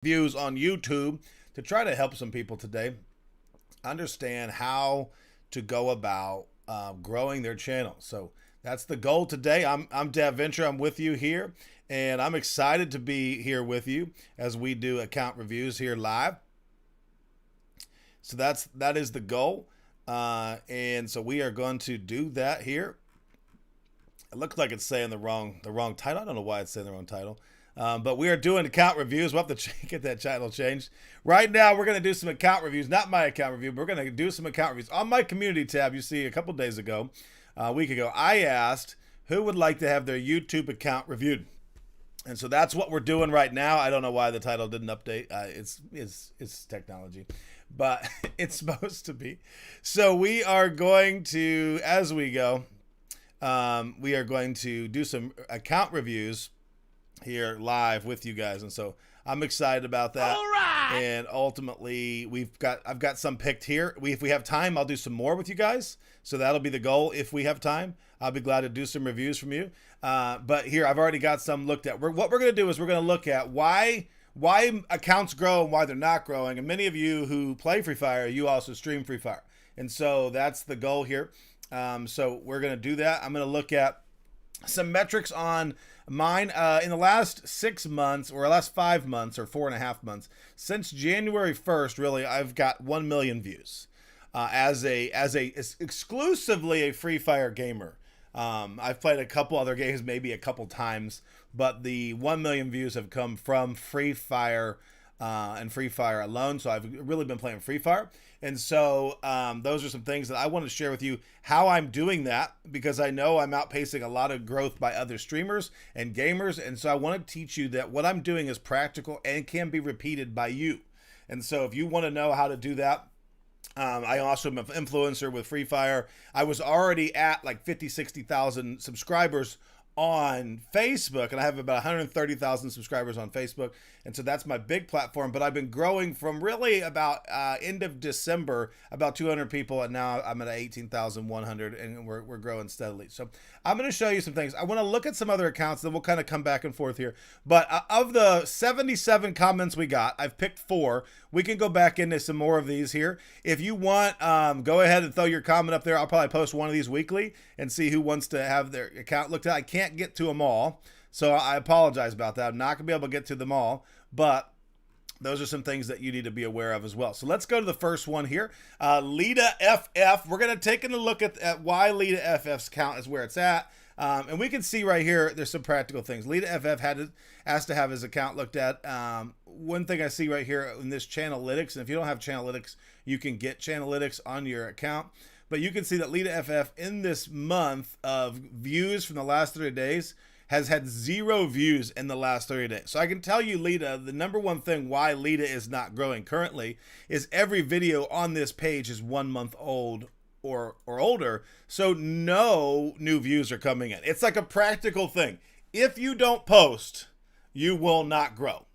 Views on YouTube to try to help some people today understand how to go about growing their channel. So that's the goal today. I'm Dadventurer. I'm with you here, and I'm excited to be here with you as we do account reviews here live. So that is the goal, and so we are going to do that here. It looks like it's saying the wrong title. I don't know why it's saying the wrong title. But we are doing account reviews. We'll have to get that title changed. Right now, we're going to do some account reviews. Not my account review, but we're going to do some account reviews. On my community tab, you see a couple days ago, a week ago, I asked who would like to have their YouTube account reviewed. And so that's what we're doing right now. I don't know why the title didn't update. It's technology, but it's supposed to be. So we are going to, as we go, we are going to do some account reviews here live with you guys, and so I'm excited about that. All right. And ultimately, I've got some picked here. If we have time, I'll do some more with you guys. So that'll be the goal. If we have time, I'll be glad to do some reviews from you. But here, I've already got some looked at. What we're going to do is we're going to look at why accounts grow and why they're not growing. And many of you who play Free Fire, you also stream Free Fire, and so that's the goal here. So we're going to do that. I'm going to look at some metrics on mine in the last 6 months, or last 5 months, or 4.5 months, since January 1st. Really, I've got 1 million views as exclusively a Free Fire gamer. I've played a couple other games, maybe a couple times, but the 1 million views have come from Free Fire and Free Fire alone. So I've really been playing Free Fire. And so those are some things that I want to share with you, how I'm doing that, because I know I'm outpacing a lot of growth by other streamers and gamers. And so I want to teach you that what I'm doing is practical and can be repeated by you. And so if you want to know how to do that, I also am an influencer with Free Fire. I was already at like 60,000 subscribers on Facebook, and I have about 130,000 subscribers on Facebook, and so that's my big platform. But I've been growing from really about end of December, about 200 people, and now I'm at 18,100, and we're growing steadily. So I'm going to show you some things. I want to look at some other accounts, then we'll kind of come back and forth here. But of the 77 comments we got, I've picked 4. We can go back into some more of these here. If you want, go ahead and throw your comment up there. I'll probably post one of these weekly and see who wants to have their account looked at. I can't get to them all, so I apologize about that. I'm not going to be able to get to them all, but those are some things that you need to be aware of as well. So let's go to the first one here. LitaFF. We're going to take a look at why LitaFF's count is where it's at. And we can see right here, there's some practical things. LitaFF asked to have his account looked at. One thing I see right here in this Channelytics, and if you don't have Channelytics, you can get Channelytics on your account. But you can see that LitaFF in this month of views from the last 30 days has had 0 views in the last 30 days. So I can tell you, Lita, the number one thing why Lita is not growing currently is every video on this page is 1 month old or older, so no new views are coming in. It's like a practical thing. If you don't post, you will not grow.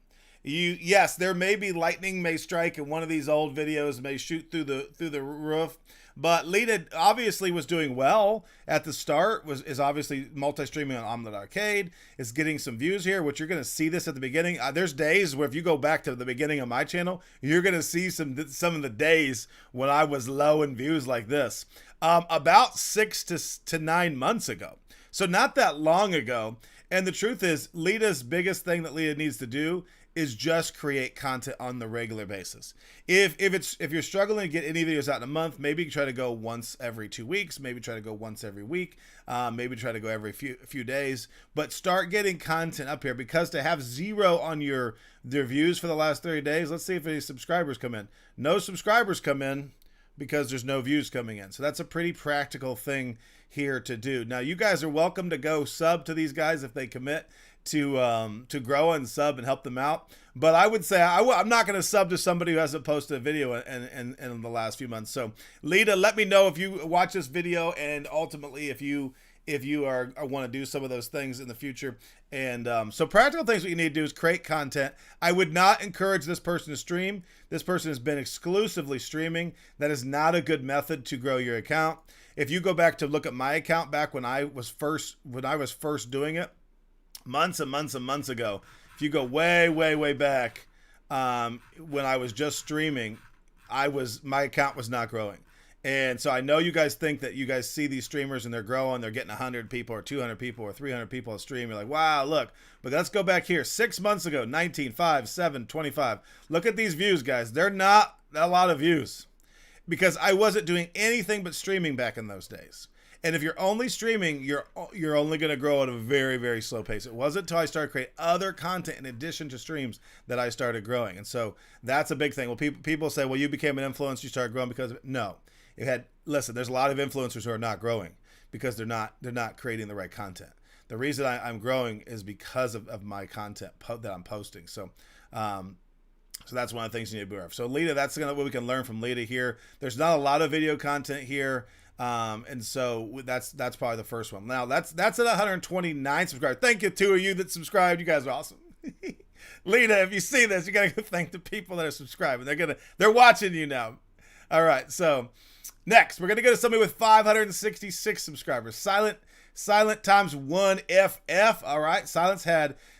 Yes, there may be lightning may strike and one of these old videos may shoot through the roof, but Lita obviously was doing well at the start, is obviously multi-streaming on Omelet Arcade, is getting some views here, which you're going to see this at the beginning. There's days where if you go back to the beginning of my channel, you're going to see some of the days when I was low in views like this. About 6 to 9 months ago. So not that long ago. And the truth is, Lita's biggest thing that Lita needs to do is just create content on the regular basis. If you're struggling to get any videos out in a month, maybe try to go once every 2 weeks, maybe try to go once every week, maybe try to go every few days, but start getting content up here, because to have 0 on their views for the last 30 days, let's see if any subscribers come in. No subscribers come in because there's no views coming in. So that's a pretty practical thing here to do. Now you guys are welcome to go sub to these guys if they commit to grow and sub and help them out. But I would say I'm not going to sub to somebody who hasn't posted a video in the last few months. So Lita, let me know if you watch this video, and ultimately if you want to do some of those things in the future. And so practical things what you need to do is create content. I would not encourage this person to stream. This person has been exclusively streaming. That is not a good method to grow your account. If you go back to look at my account back when I was first doing it, months and months and months ago, if you go way, way, way back, when I was just streaming, my account was not growing. And so I know you guys think that you guys see these streamers and they're growing, they're getting 100 people or 200 people or 300 people a stream. You're like, wow, look. But let's go back here. 6 months ago, 19, 5, 7, 25. Look at these views, guys. They're not a lot of views because I wasn't doing anything but streaming back in those days. And if you're only streaming, you're only going to grow at a very, very slow pace. It wasn't until I started creating other content in addition to streams that I started growing. And so that's a big thing. Well, people say, well, you became an influencer, you started growing because of it. No. Listen, there's a lot of influencers who are not growing because they're not creating the right content. The reason I'm growing is because of my content that I'm posting. So that's one of the things you need to be aware of. So Lita, that's what we can learn from Lita here. There's not a lot of video content here. And so that's probably the first one. Now that's at 129 subscribers. Thank you, two of you that subscribed. You guys are awesome. Lita, if you see this, you gotta go thank the people that are subscribing. They're watching you now. All right, so next we're gonna go to somebody with 566 subscribers. Silent times 1FF. All right, Silence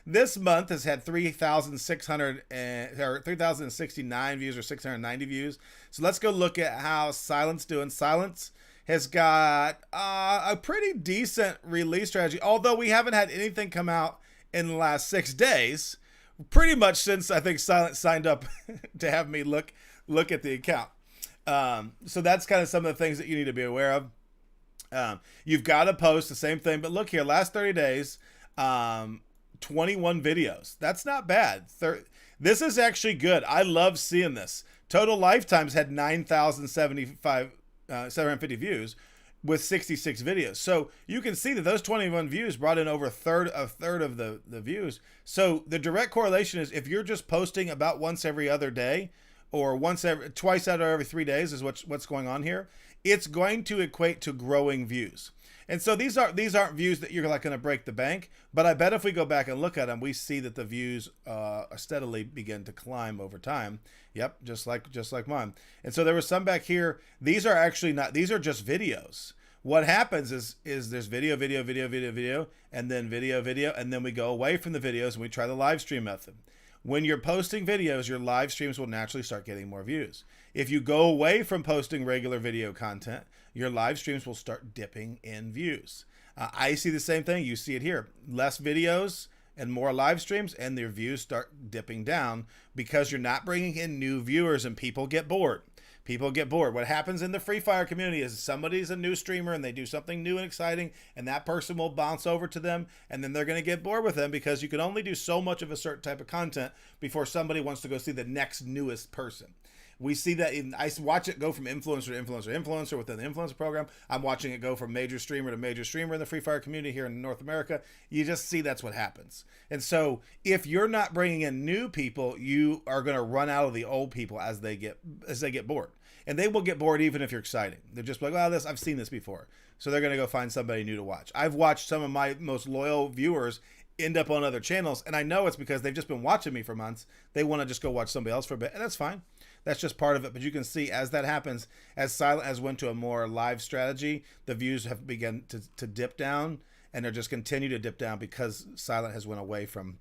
this month has had 3,069 views or 690 views. So let's go look at how Silence doing. Silence has got a pretty decent release strategy, although we haven't had anything come out in the last 6 days, pretty much since I think Silence signed up to have me look at the account. So that's kind of some of the things that you need to be aware of. You've got to post the same thing, but look here, last 30 days, 21 videos. That's not bad. This is actually good. I love seeing this. Total lifetimes had 750 views with 66 videos. So you can see that those 21 views brought in over a third of the views. So the direct correlation is if you're just posting about once every other day or twice out of every 3 days is what's going on here, it's going to equate to growing views. And so these aren't views that you're like going to break the bank, but I bet if we go back and look at them, we see that the views steadily begin to climb over time. Yep, just like mine. And so there was some back here. These are actually not. These are just videos. What happens is there's video, and then video, and then we go away from the videos and we try the live stream method. When you're posting videos, your live streams will naturally start getting more views. If you go away from posting regular video content, your live streams will start dipping in views. I see the same thing. You see it here. Less videos and more live streams, and their views start dipping down because you're not bringing in new viewers, and people get bored. What happens in the Free Fire community is somebody's a new streamer and they do something new and exciting, and that person will bounce over to them, and then they're going to get bored with them because you can only do so much of a certain type of content before somebody wants to go see the next newest person. We see that I watch it go from influencer to influencer within the influencer program. I'm watching it go from major streamer to major streamer in the Free Fire community here in North America. You just see that's what happens. And so if you're not bringing in new people, you are going to run out of the old people as they get bored. And they will get bored even if you're exciting. They're just like, well, I've seen this before. So they're going to go find somebody new to watch. I've watched some of my most loyal viewers end up on other channels, and I know it's because they've just been watching me for months. They want to just go watch somebody else for a bit, and that's fine. That's just part of it. But you can see as that happens, as Silent has went to a more live strategy, the views have begun to dip down, and they're just continue to dip down because Silent has went away from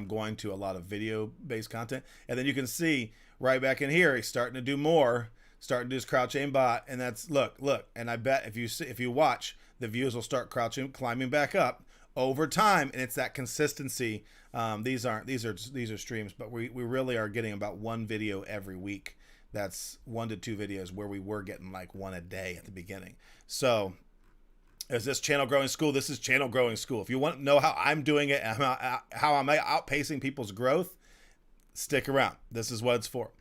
going to a lot of video-based content. And then you can see right back in here, he's starting to do more, starting to do his crouch aim bot, and that's look. And I bet if you watch, the views will start climbing back up over time, and it's that consistency. These are streams, but we really are getting about one video every week. That's 1 to 2 videos, where we were getting like one a day at the beginning. So is this channel growing school? This is channel growing school. If you want to know how I'm doing it and how I'm outpacing people's growth, stick around. This is what it's for.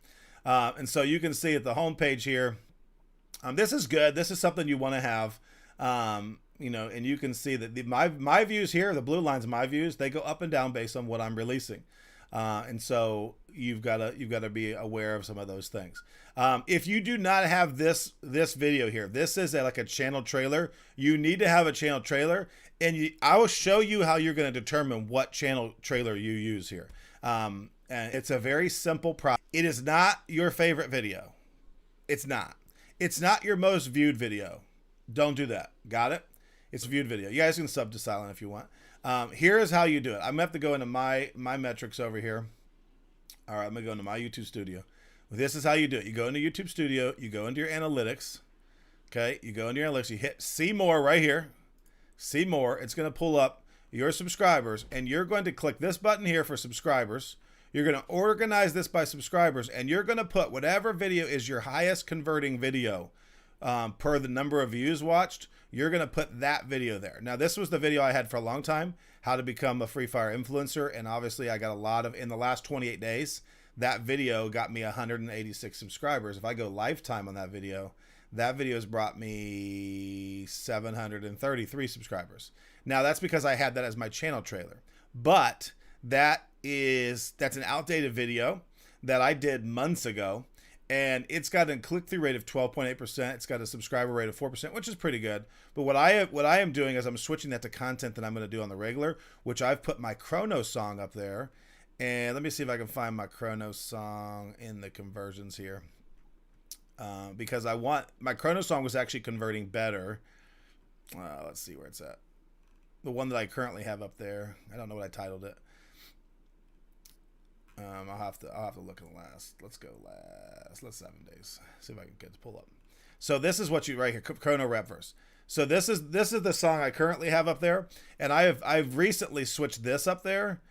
And so you can see at the homepage here, this is good. This is something you want to have. And you can see that my views here, the blue lines, my views, they go up and down based on what I'm releasing. And so you've got to be aware of some of those things. If you do not have this video here, this is like a channel trailer. You need to have a channel trailer, and I will show you how you're going to determine what channel trailer you use here. And it's a very simple process. It is not your favorite video. It's not your most viewed video. Don't do that. Got it? It's a viewed video. You guys can sub to Silent if you want. Here is how you do it. I'm going to have to go into my metrics over here. All right, I'm gonna go into my YouTube studio. This is how you do it. You go into YouTube studio, you go into your analytics. Okay, you go into your analytics, you hit see more right here. See more. It's gonna pull up your subscribers, and you're going to click this button here for subscribers. You're going to organize this by subscribers, and you're going to put whatever video is your highest converting video per the number of views watched. You're going to put that video there. Now, this was the video I had for a long time, how to become a Free Fire influencer. And obviously, I got a lot of, in the last 28 days, that video got me 186 subscribers. If I go lifetime on that video has brought me 733 subscribers. Now, that's because I had that as my channel trailer. But that's an outdated video that I did months ago, and it's got a click-through rate of 12.8%. It's got a subscriber rate of 4%, which is pretty good. But what I am doing is I'm switching that to content that I'm going to do on the regular, which I've put my Chrono song up there. And let me see if I can find my Chrono song in the conversions here, because my Chrono song was actually converting better. Let's see where it's at. The one that I currently have up there. I don't know what I titled it. I'll have to look at the last. Let's go let's 7 days. See if I can get to pull up. So this is what you right here, Chrono rap verse. So this is the song I currently have up there, and I've recently switched this up there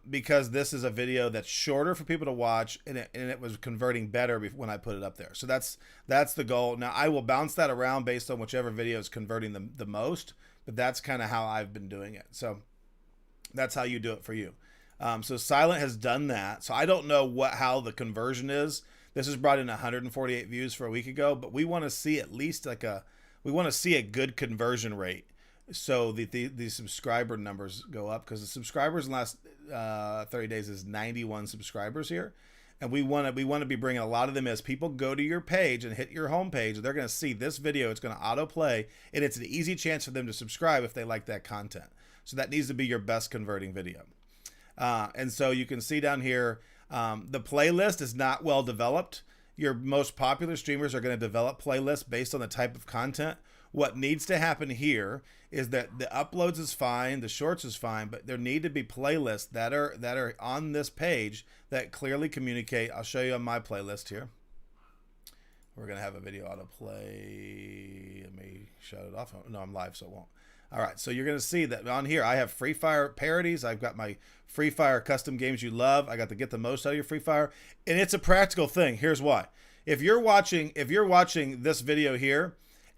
because this is a video that's shorter for people to watch, and it was converting better when I put it up there. So that's the goal. Now I will bounce that around based on whichever video is converting the most, but that's kind of how I've been doing it. So that's how you do it for you. So Silent has done that. So I don't know how the conversion is. This has brought in 148 views for a week ago, but we want to see at least we want to see a good conversion rate, so the subscriber numbers go up, because the subscribers in the last 30 days is 91 subscribers here. And we want to be bringing a lot of them as people go to your page and hit your homepage. They're going to see this video. It's going to autoplay, and it's an easy chance for them to subscribe if they like that content. So that needs to be your best converting video. And so you can see down here, the playlist is not well developed. Your most popular streamers are going to develop playlists based on the type of content. What needs to happen here is that the uploads is fine, the shorts is fine, but there need to be playlists that are on this page that clearly communicate. I'll show you on my playlist here. We're going to have a video autoplay. Let me shut it off. No, I'm live, so it won't. All right, so you're going to see that on here I have Free Fire parodies. I've got my Free Fire custom games you love. I got to get the most out of your Free Fire, and it's a practical thing. Here's why. If you're watching this video here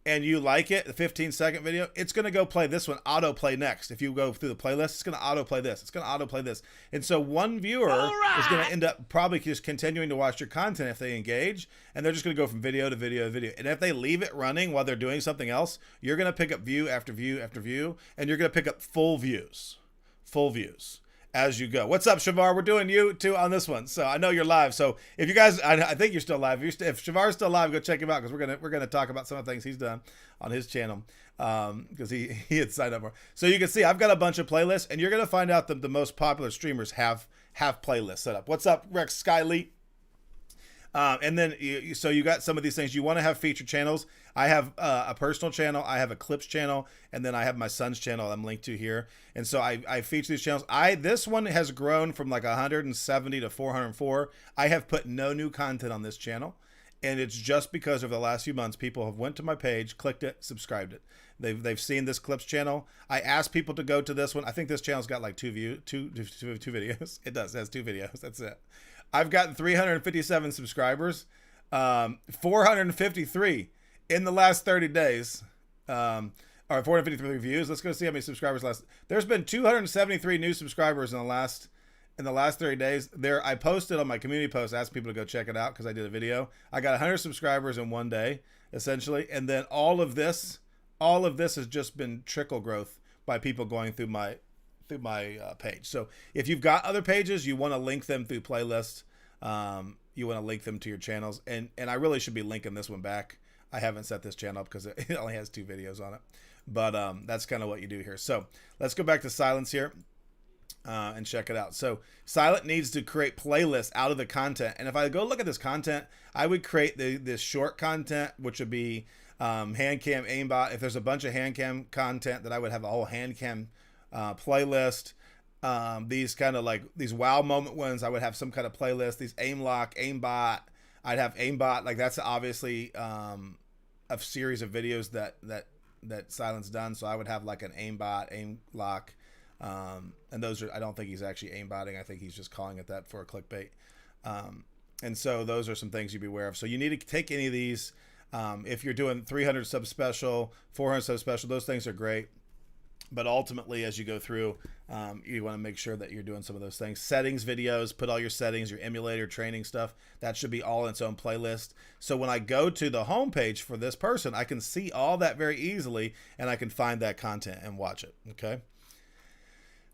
and you like it, the 15-second video, it's going to go play this one, autoplay next. If you go through the playlist, it's going to autoplay this. It's going to autoplay this. And so one viewer is going to end up probably just continuing to watch your content if they engage, and they're just going to go from video to video to video. And if they leave it running while they're doing something else, you're going to pick up view after view after view, and you're going to pick up full views as you go. What's up, Shavar? We're doing you too on this one. So I know you're live. So if you guys, I think you're still live. If Shavar's still live, go check him out, because we're gonna talk about some of the things he's done on his channel, because he had signed up for. So you can see I've got a bunch of playlists, and you're gonna find out that the most popular streamers have playlists set up. What's up, Rex Skylee? And then so you got some of these things. You want to have featured channels. I have a personal channel, I have a clips channel, and then I have my son's channel I'm linked to here. And so I feature these channels. This one has grown from like 170 to 404. I have put no new content on this channel, and it's just because over the last few months people have went to my page, clicked it, subscribed it. They've seen this clips channel. I asked people to go to this one. I think this channel's got like two videos. It does. It has 2 videos. That's it. I've gotten 357 subscribers, 453 in the last 30 days, or 453 views. Let's go see how many subscribers There's been 273 new subscribers in the last 30 days. I posted on my community post, asked people to go check it out because I did a video. I got 100 subscribers in one day, essentially, and then all of this has just been trickle growth by people going through my page. So if you've got other pages, you want to link them through playlists. You want to link them to your channels, and I really should be linking this one back. I haven't set this channel up because it only has 2 videos on it, but that's kind of what you do here. So let's go back to Silence here and check it out. So Silent needs to create playlists out of the content, and if I go look at this content, I would create this short content, which would be hand cam, aimbot. If there's a bunch of hand cam content, that I would have a whole hand cam playlist. these kind of like these wow moment ones, I would have some kind of playlist. These aim lock, aimbot, I'd have aimbot. Like that's obviously a series of videos that Silent's done. So I would have like an aimbot, aim lock, and those are, I don't think he's actually aimbotting. I think he's just calling it that for a clickbait. And so those are some things you'd be aware of. So you need to take any of these. If you're doing 300 sub special, 400 sub special, those things are great. But ultimately, as you go through, you want to make sure that you're doing some of those things. Settings videos, put all your settings, your emulator training stuff. That should be all in its own playlist. So when I go to the homepage for this person, I can see all that very easily, and I can find that content and watch it. Okay.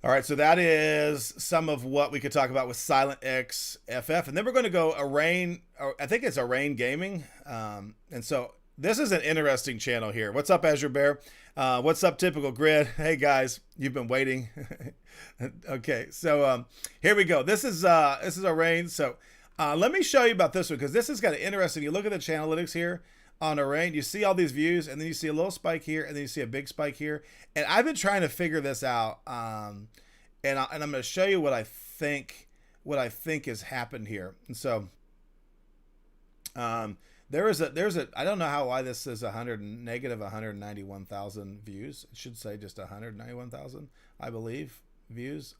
All right, so that is some of what we could talk about with LitaFF. And then we're going to go Arraign, I think it's Arraign Gaming. And so this is an interesting channel here. What's up, Azure Bear? What's up, Typical Grid? Hey, guys, you've been waiting. Okay, so here we go. This is Arraign. So let me show you about this one, because this is kind of interesting. You look at the channelytics here on Arraign, you see all these views, and then you see a little spike here, and then you see a big spike here. And I've been trying to figure this out, and I'm going to show you what I think has happened here. And so there's a I don't know why this is negative 191,000 views. It should say just 191,000, I believe, views.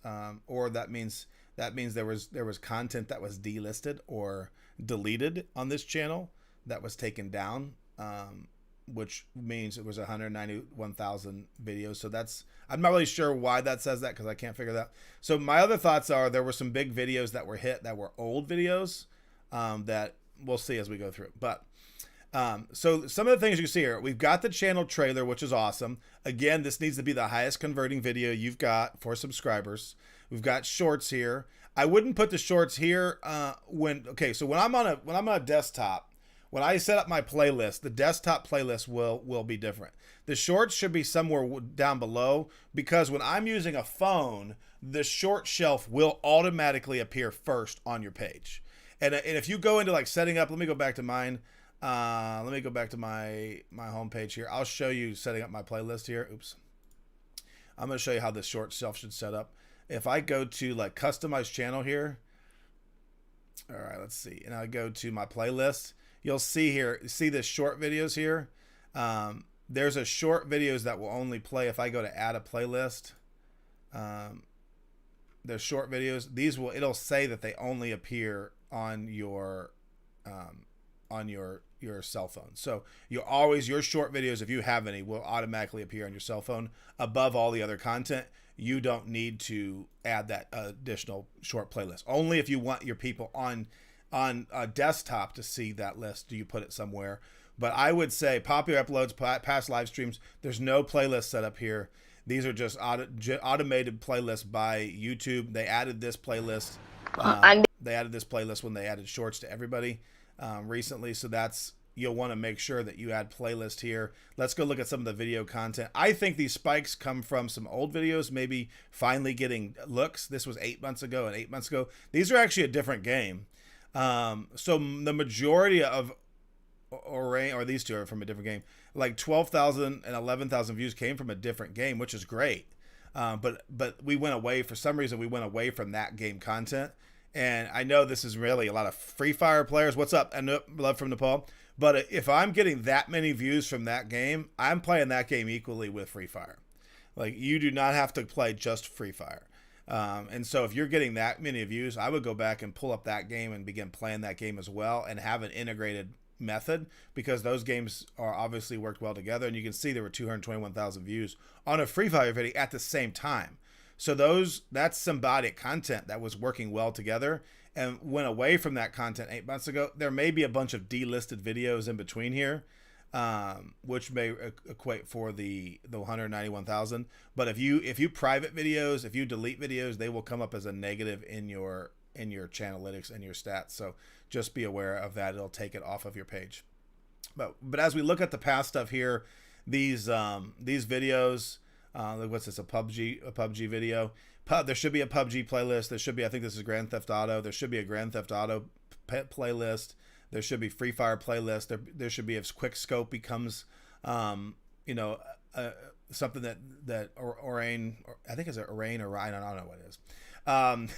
Or that means there was content that was delisted or deleted on this channel that was taken down, which means it was 191,000 videos. So I'm not really sure why that says that, because I can't figure that. So my other thoughts are there were some big videos that were hit that were old videos that we'll see as we go through. But so some of the things you see here, we've got the channel trailer, which is awesome. Again, this needs to be the highest converting video you've got for subscribers. We've got shorts here. I wouldn't put the shorts here so when I'm on a desktop, when I set up my playlist, the desktop playlist will be different. The shorts should be somewhere down below, because when I'm using a phone, the short shelf will automatically appear first on your page. And if you go into like setting up, let me go back to mine. Let me go back to my home page here. I'll show you setting up my playlist here. Oops. I'm going to show you how the short shelf should set up. If I go to like customize channel here. All right, let's see. And I go to my playlist. You'll see here, see the short videos here. There's a short videos that will only play if I go to add a playlist. There's short videos. It'll say that they only appear on your cell phone. So your short videos, if you have any, will automatically appear on your cell phone above all the other content. You don't need to add that additional short playlist. Only if you want your people on a desktop to see that list do you put it somewhere. But I would say popular uploads, past live streams, there's no playlist set up here. These are just automated playlists by YouTube. They added this playlist. They added this playlist when they added shorts to everybody recently. So you'll want to make sure that you add playlist here. Let's go look at some of the video content. I think these spikes come from some old videos, maybe finally getting looks. This was 8 months ago and 8 months ago. These are actually a different game. So the majority of Arraign, or these two are from a different game, like 12,000 and 11,000 views came from a different game, which is great. But we went away, for some reason, we went away from that game content. And I know this is really a lot of Free Fire players. What's up? And love from Nepal. But if I'm getting that many views from that game, I'm playing that game equally with Free Fire. Like, you do not have to play just Free Fire. And so if you're getting that many views, I would go back and pull up that game and begin playing that game as well, and have an integrated method, because those games are obviously worked well together. And you can see there were 221,000 views on a Free Fire video at the same time. So that's symbiotic content that was working well together, and went away from that content 8 months ago. There may be a bunch of delisted videos in between here, which may equate for the 191,000. But if you private videos, if you delete videos, they will come up as a negative in your channelytics and your stats. So just be aware of that. It'll take it off of your page. But as we look at the past stuff here, these videos, what's this, a PUBG video? There should be a PUBG playlist. There should be, I think this is Grand Theft Auto. There should be a Grand Theft Auto playlist. There should be Free Fire playlist. There should be, if Quick Scope becomes, something that Orain, I think it's Orain or Ryan, I don't know what it is. Um,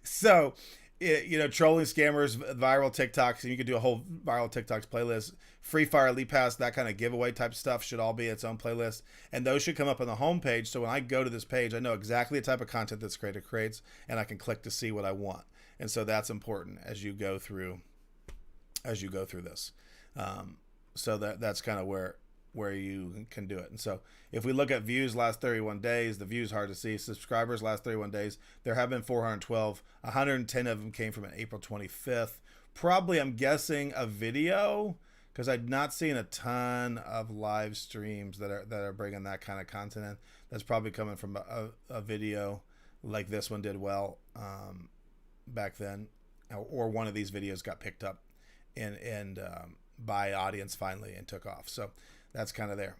so, trolling scammers, viral TikToks, and you could do a whole viral TikToks playlist. Free Fire, Elite Pass, that kind of giveaway type stuff should all be its own playlist. And those should come up on the homepage. So when I go to this page, I know exactly the type of content this creator creates, and I can click to see what I want. And so that's important as you go through this. So that's kind of where you can do it. And so if we look at views last 31 days, the views hard to see. Subscribers last 31 days, there have been 412. 110 of them came from an April 25th. Probably, I'm guessing, a video, because I've not seen a ton of live streams that are bringing that kind of content in. That's probably coming from a video like this one did well back then, or one of these videos got picked up and by audience finally and took off. So that's kind of there.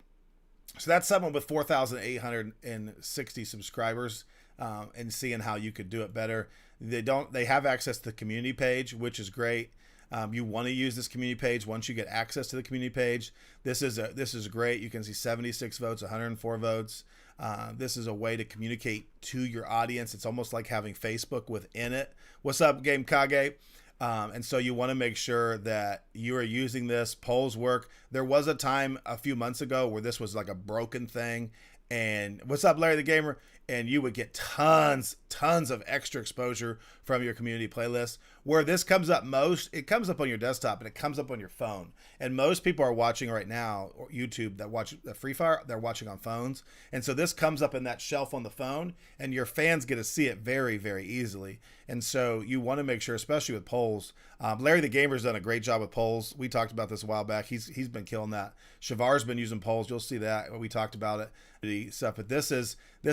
So that's someone with 4,860 subscribers, and seeing how you could do it better. They have access to the community page, which is great. You want to use this community page once you get access to the community page. This is great. You can see 76 votes, 104 votes. This is a way to communicate to your audience. It's almost like having Facebook within it. What's up, Game Kage? And so you want to make sure that you are using this. Polls work. There was a time a few months ago where this was like a broken thing. And what's up, Larry the Gamer? And you would get tons of extra exposure from your community playlist. Where this comes up most, it comes up on your desktop and it comes up on your phone. And most people are watching right now, or YouTube, that watch the Free Fire, they're watching on phones. And so this comes up in that shelf on the phone, and your fans get to see it very, very easily. And so you want to make sure, especially with polls. Larry the Gamer's done a great job with polls. We talked about this a while back. He's been killing that. Shavar's been using polls. You'll see that. We talked about it. Stuff. But this